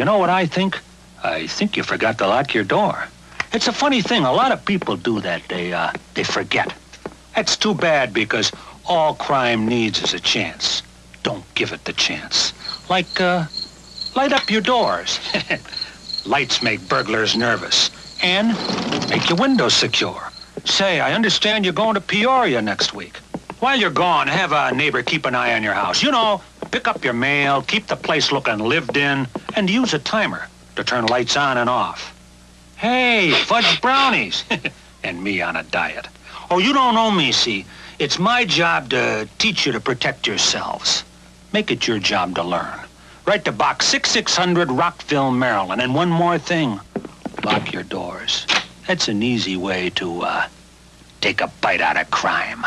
You know what I think? I think you forgot to lock your door. It's a funny thing. A lot of people do that. They forget. That's too bad because all crime needs is a chance. Don't give it the chance. Like, light up your doors. Lights make burglars nervous and make your windows secure. Say, I understand you're going to Peoria next week. While you're gone, have a neighbor keep an eye on your house. You know, pick up your mail, keep the place looking lived in, and use a timer to turn lights on and off. Hey, fudge brownies. And me on a diet. Oh, you don't know me, see. It's my job to teach you to protect yourselves. Make it your job to learn. Write to Box 6600, Rockville, Maryland. And one more thing. Lock your doors. That's an easy way to, take a bite out of crime.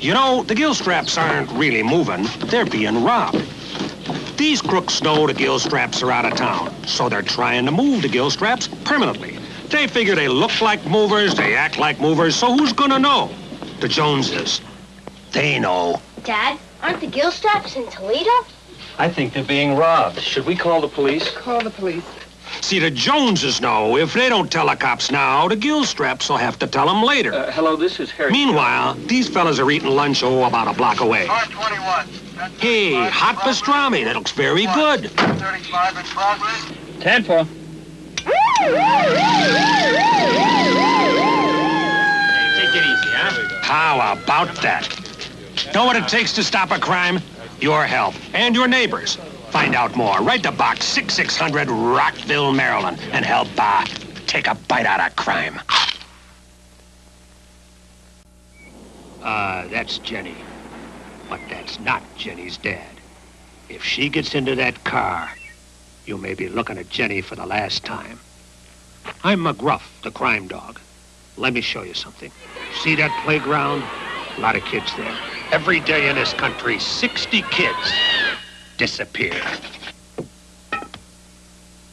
You know, the gill straps aren't really moving. They're being robbed. These crooks know the gill straps are out of town, so they're trying to move the gill straps permanently. They figure they look like movers, they act like movers, so who's gonna know? The Joneses. They know. Dad, aren't the gill straps in Toledo? I think they're being robbed. Should we call the police? Call the police. See, the Joneses know. If they don't tell the cops now, the gill straps will have to tell them later. Hello, this is Harry. Meanwhile, these fellas are eating lunch, about a block away. Car 21. Hey, hot pastrami. That looks very good. 35 in progress. 10-4. Take it easy, huh? How about that? Know what it takes to stop a crime? Your help and your neighbors. Find out more. Write to Box 6600, Rockville, Maryland, and help take a bite out of crime. That's Jenny. But that's not Jenny's dad. If she gets into that car, you may be looking at Jenny for the last time. I'm Mgruff, the crime dog. Let me show you something. See that playground? A lot of kids there. Every day in this country, 60 kids disappear.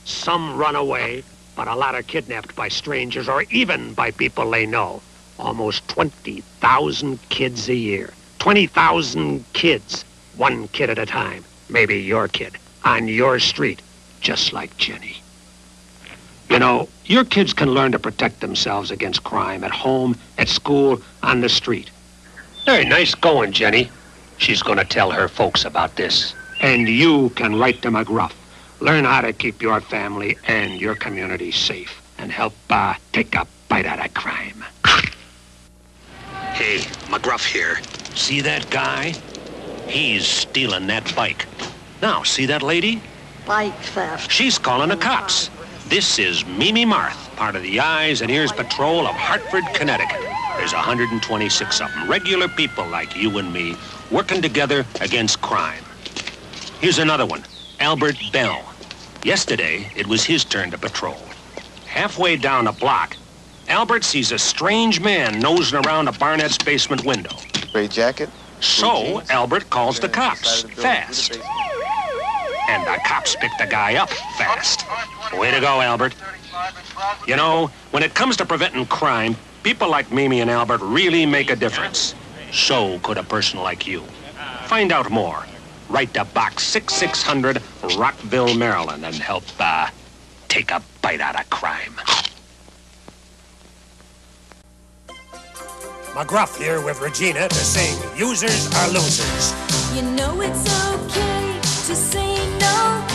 Some run away, but a lot are kidnapped by strangers or even by people they know. Almost 20,000 kids a year. 20,000 kids, one kid at a time. Maybe your kid, on your street, just like Jenny. You know, your kids can learn to protect themselves against crime at home, at school, on the street. Very nice going, Jenny. She's gonna tell her folks about this. And you can write to Mgruff. Learn how to keep your family and your community safe and help take a bite out of crime. Hey, Mgruff here. See that guy? He's stealing that bike. Now, see that lady? Bike theft. She's calling the cops. This is Mimi Marth, part of the Eyes and Ears Patrol of Hartford, Connecticut. There's 126 of them, regular people like you and me, working together against crime. Here's another one, Albert Bell. Yesterday, it was his turn to patrol. Halfway down the block, Albert sees a strange man nosing around a Barnett's basement window. Gray jacket. So, Albert calls the cops, fast. And the cops pick the guy up fast. Way to go, Albert. You know, when it comes to preventing crime, people like Mimi and Albert really make a difference. So could a person like you. Find out more. Write to Box 6600, Rockville, Maryland, and help, take a bite out of crime. Mgruff here with Regina to sing Users Are Losers. You know it's okay to say no.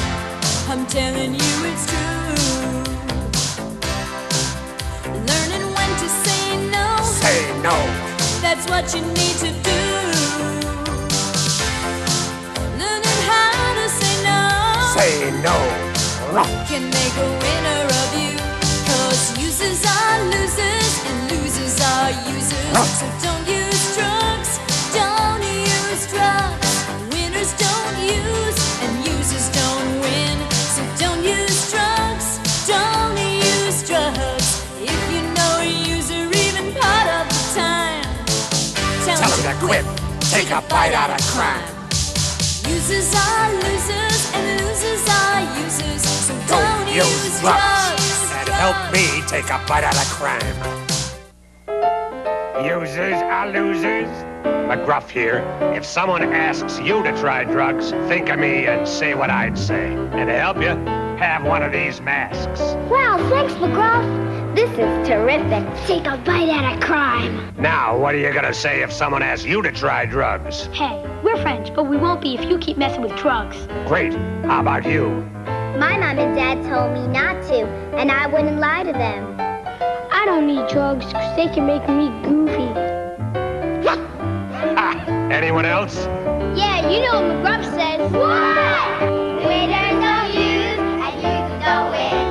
I'm telling you it's true. Learning when to say no. Say no. That's what you need to do. Learning how to say no. Say no. Can make a winner of you. 'Cause users are losers and losers are users. So don't use drugs, don't use drugs. Winners don't use and users don't win. So don't use drugs, don't use drugs. If you know a user even part of the time, tell Tell him to quit. Take a bite out of crime. Users are losers and losers are users. So don't use drugs. And help me take a bite out of crime. Users are losers. Mgruff here. If someone asks you to try drugs, think of me and say what I'd say. And to help you, have one of these masks. Wow, thanks, Mgruff. This is terrific. Take a bite out of crime. Now, what are you gonna say if someone asks you to try drugs? Hey, we're friends, but we won't be if you keep messing with drugs. Great. How about you? My mom and dad told me not to, and I wouldn't lie to them. I don't need drugs because they can make me goofy. Anyone else? Yeah, you know what Mgruff says. What? Winners don't use, and users don't win.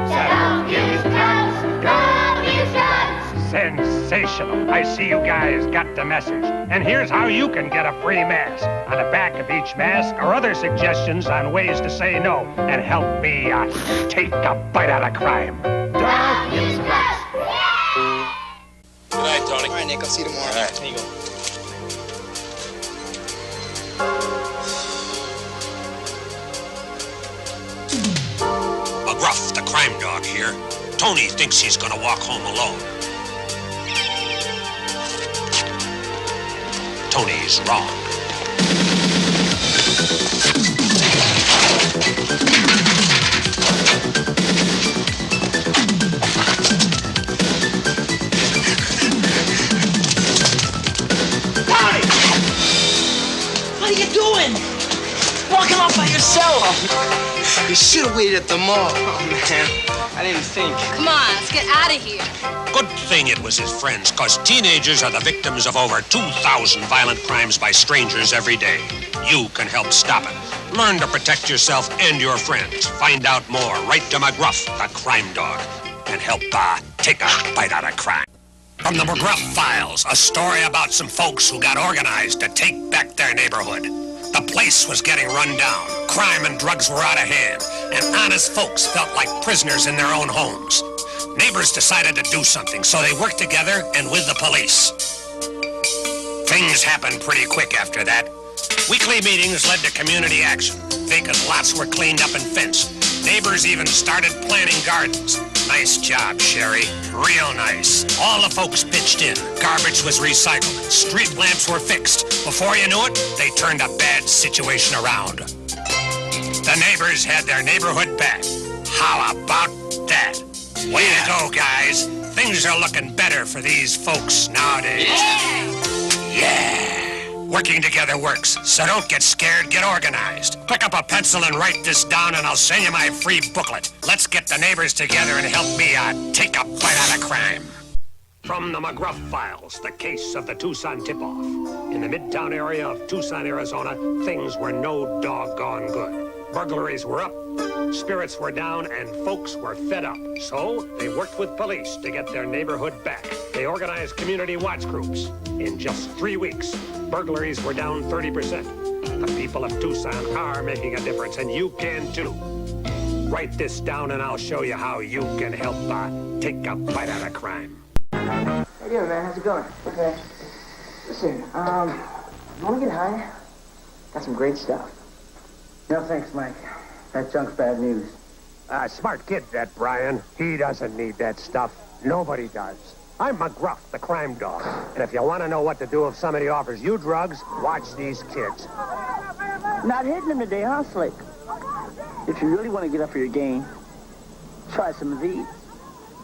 So don't use drugs, don't use drugs. Sensational. I see you guys got the message. And here's how you can get a free mask. On the back of each mask are other suggestions on ways to say no and help me take a bite out of crime. Don't use drugs. Good night, Tony. All right, Nick. I'll see you tomorrow. All right. There you go. Mgruff, the crime dog here. Tony thinks he's gonna walk home alone. Tony's wrong. What are you doing? Walking off by yourself. You should have waited at the mall. Oh, man. I didn't think. Come on, let's get out of here. Good thing it was his friends, cause teenagers are the victims of over 2,000 violent crimes by strangers every day. You can help stop it. Learn to protect yourself and your friends. Find out more. Write to Mgruff, the crime dog, and help take a bite out of crime. From the Mgruff Files, a story about some folks who got organized to take back their neighborhood. The place was getting run down. Crime and drugs were out of hand, and honest folks felt like prisoners in their own homes. Neighbors decided to do something, so they worked together and with the police. Things happened pretty quick after that. Weekly meetings led to community action. Vacant lots were cleaned up and fenced. Neighbors even started planting gardens. Nice job, Sherry. Real nice. All the folks pitched in. Garbage was recycled. Street lamps were fixed. Before you knew it, they turned a bad situation around. The neighbors had their neighborhood back. How about that? Way to go, guys. Things are looking better for these folks nowadays. Yeah. Working together works, so don't get scared, get organized. Pick up a pencil and write this down, and I'll send you my free booklet. Let's get the neighbors together and help me take a bite out of crime. From the Mgruff Files, the case of the Tucson tip-off. In the Midtown area of Tucson, Arizona, things were no doggone good. Burglaries were up, spirits were down, and folks were fed up. So they worked with police to get their neighborhood back. They organized community watch groups. In just 3 weeks, burglaries were down 30%. The people of Tucson are making a difference, and you can too. Write this down, and I'll show you how you can help take a bite out of crime. How you doing, man? How's it going? Okay. Listen, you wanna get high? Got some great stuff. No thanks, Mike. That junk's bad news. Smart kid, that Brian. He doesn't need that stuff. Nobody does. I'm Mgruff, the crime dog. And if you want to know what to do if somebody offers you drugs, watch these kids. Not hitting him today, huh, Slick? If you really want to get up for your game, try some of these.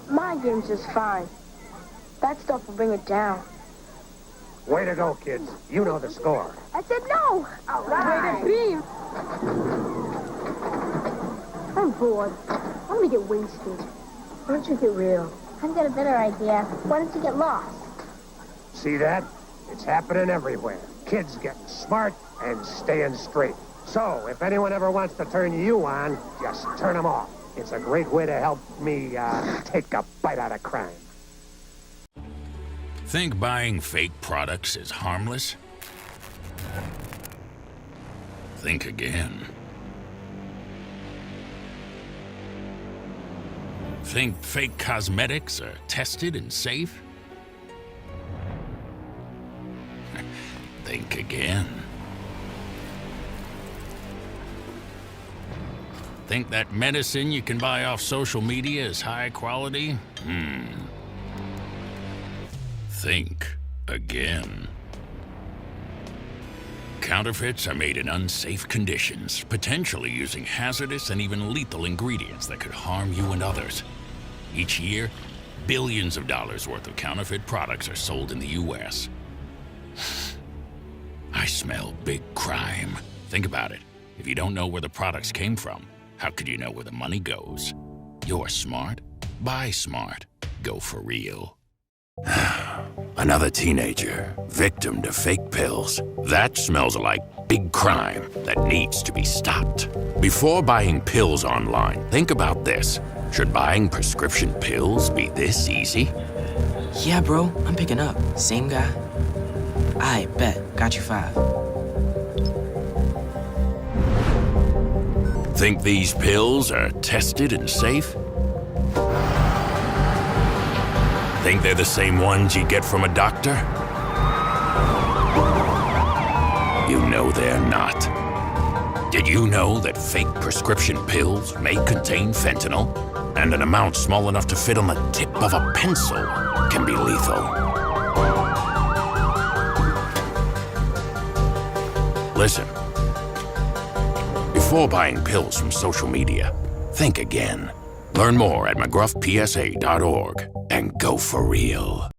My game's just fine. That stuff will bring it down. Way to go, kids. You know the score. I said no. All right. Beam. I'm bored. I'm gonna get wasted. Why don't you get real? I've got a better idea. Why don't you get lost? See that? It's happening everywhere. Kids getting smart and staying straight. So, if anyone ever wants to turn you on, just turn them off. It's a great way to help me take a bite out of crime. Think buying fake products is harmless? Think again. Think fake cosmetics are tested and safe? Think again. Think that medicine you can buy off social media is high quality? Think again. Counterfeits are made in unsafe conditions, potentially using hazardous and even lethal ingredients that could harm you and others. Each year, billions of dollars worth of counterfeit products are sold in the U.S. I smell big crime. Think about it. If you don't know where the products came from, how could you know where the money goes? You're smart. Buy smart. Go for real. Another teenager, victim to fake pills. That smells like big crime that needs to be stopped. Before buying pills online, think about this. Should buying prescription pills be this easy? Yeah, bro, I'm picking up. Same guy. I bet. Got you 5. Think these pills are tested and safe? Think they're the same ones you get from a doctor? You know they're not. Did you know that fake prescription pills may contain fentanyl? And an amount small enough to fit on the tip of a pencil can be lethal. Listen. Before buying pills from social media, think again. Learn more at mgruffpsa.org and go for real.